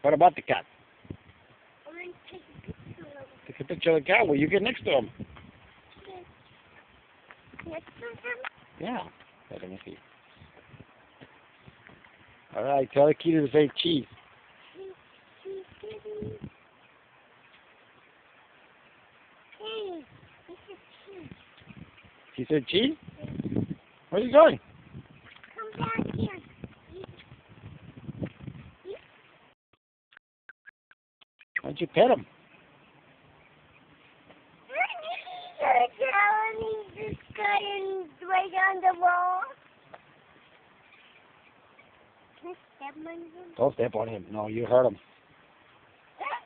What about the cat? I'm going to take a picture of him. Take a picture of the cat. Well, you get next to him. Next to him? Yeah. Let me see. All right. Tell the kitty to say cheese. Hey, this is cheese. She said cheese? Where are you going? Come back here. Why don't you pet him? You're telling me this guy right on the wall. Can I step on him? Don't step on him. No, you hurt him.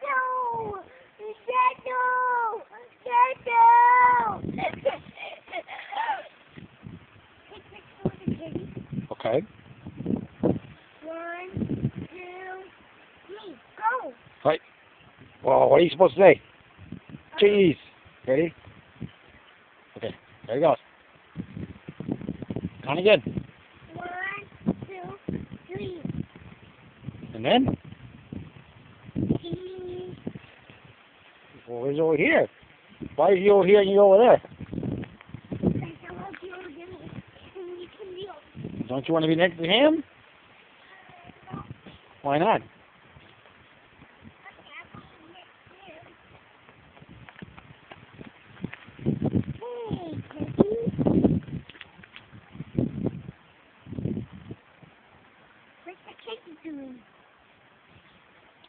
No! No! No! Okay. 1, 2, 3, go! Right. Well, what are you supposed to say? Cheese. Ready? Okay. There he goes. Count again. 1, 2, 3. And then? Cheese. Well, he's over here. Why is he over here and you over there? Don't you want to be next to him? Why not?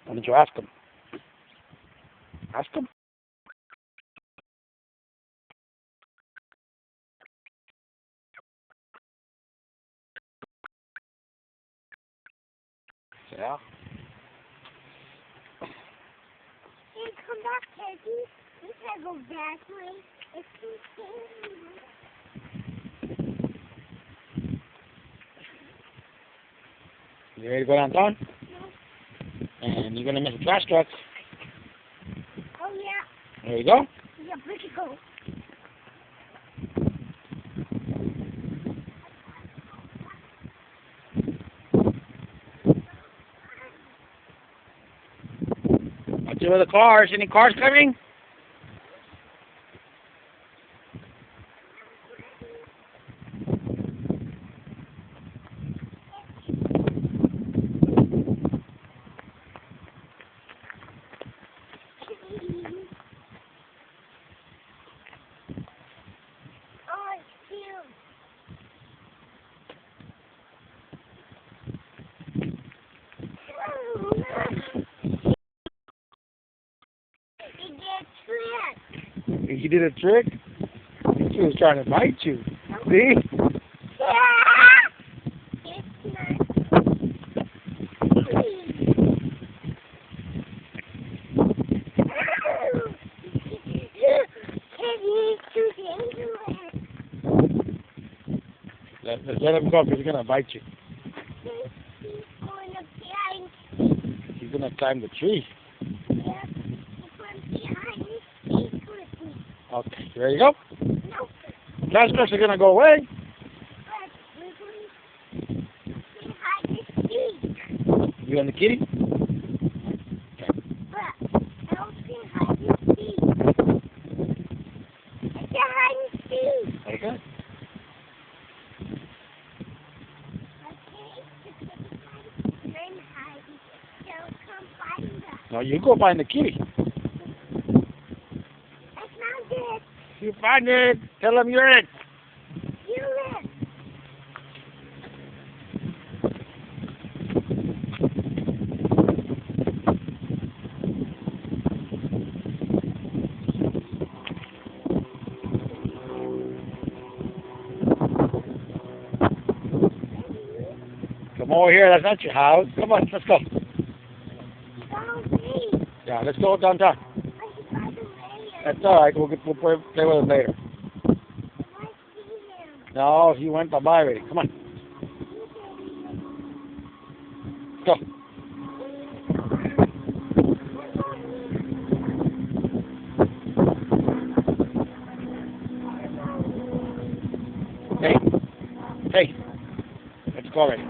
Why don't you ask him? Ask him. Yeah. Hey, come back, Teddy. You can't go back way. It's too scary. You ready to go downtown? No. And you're going to miss a trash truck. Oh, yeah. There you go. Yeah, where'd you go? Watch over the cars. Any cars coming? Oh, it's cute. You did a trick? She was trying to bite you. See? Let him go because he's going to bite you. He's going to climb the tree. Okay, there you go. Last person is going to go away. You and the kitty? Okay. No, you go find the kitty. You find it. Tell him you're it. Come over here. That's not your house. Come on, let's go. Yeah, let's go downtown. That's all right. We'll play with him later. No, he went bye-bye already. Come on. Go. Hey. Hey. Let's go already.